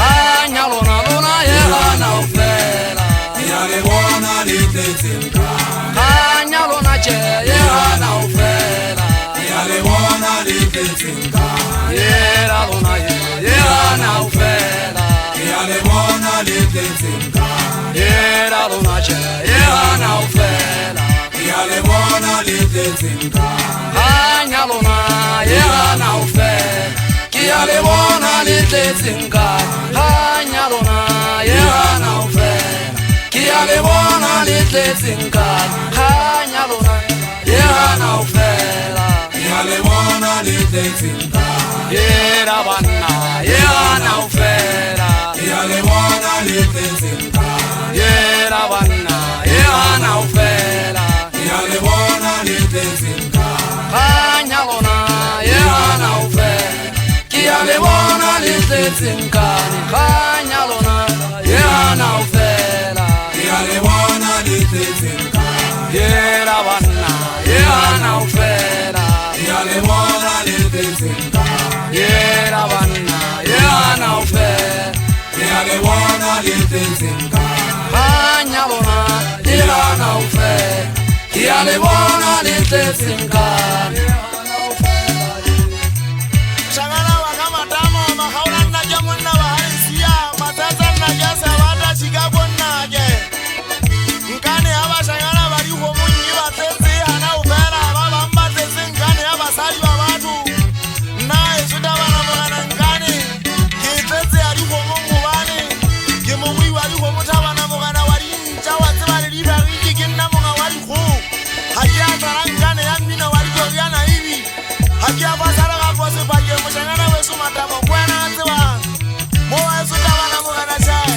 Hanya lona lona ye hana ufela. Hanya lona che ye hana ufela. Yera lona ye hana ufela. Yera lona che ye hana ufela. Hanya lona ye hana ufela. Kiale bona litlezinga. Hanya lona ye hana ufela. Kiale bona litlezinga. Hanya lona ye hana ufela. Yera bana ye hana ufela. Yera bana ye hana ufela. Hanya lona ye hana ufela. Kiale bona litlezinga. Hanya lona ye hana ufela. Yera bana ye hana ufela. Yera bana ye hana ufela. Hanya lona ye hana ufela. Kiale bona litlezinga. Shangana wakamatamo makaula naja mwana wa halisia matata naja sabata Chicago naje nkane aba shangana bari ho munyi bateze hana ubera baba mbateze nkane aba sali babatu nae sudabana mwana nkane kiteze ari ho mungu bane kimumwi wari ho mutabana mwana wari nchawa tsibali liba wiki kinna mwana wari ho hakia tarangane yamina wari joriana hivi hakia basara kapose pake mushangana wesu matamo kwena nziwa mowa yesu tabana mwana chai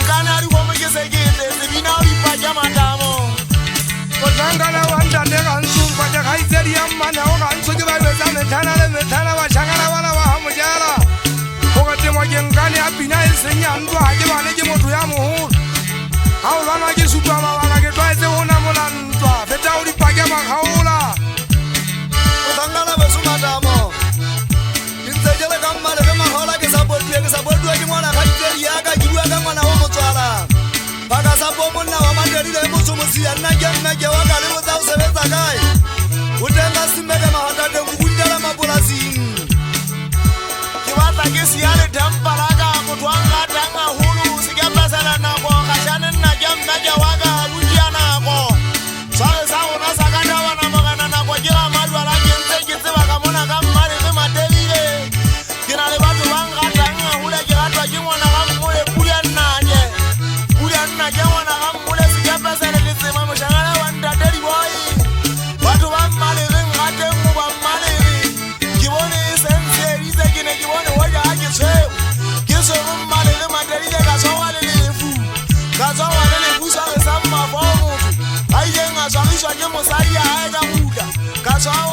nkane ari ho mugeze gite zibina uri pake matamo Kozangala wanda nega nsu pake kaiseri yamana oga nsu kibaibeza metana washangana wana wahamujala Ogate mwagengani apina esenya ndu haje waneje motu ya muhuru Hau lana jisupa mawana ketwaeze una muna ntwa Feta uri pake makaula Kozangala wesu matamo Inzejele kamale kema hola kisabotu ya kimwana kaiseri yaka jirua kamwana homotswala Paka sapo muna wa mandelile musu musia nage wakali muza usebeza kai Utenga simede mahatate kukundela mapulazini Kiwata kisi yale temparaga Mutuanga tanga hulu Sikembesele nako Kashani nage waga Rudia nako Swale sangu nasakata wana magana nako Jira madu wala jinse kisiwa kamuna kamari Kima telile Kina libatu wanga tanga hule Kiratwa jimwana kamule kulia nage Kulia nage wana kamule Sikembesele kisima Mushangala wanda deli boy Watu wamali ringate muba mali Kiboni isense Ise kine kiboni waja haki sew Kiso mumali lima telile Kasowa lilifu Kasowa lilifu Sare sama fomu Aijenga samisha jemo saria haega muda Kasowa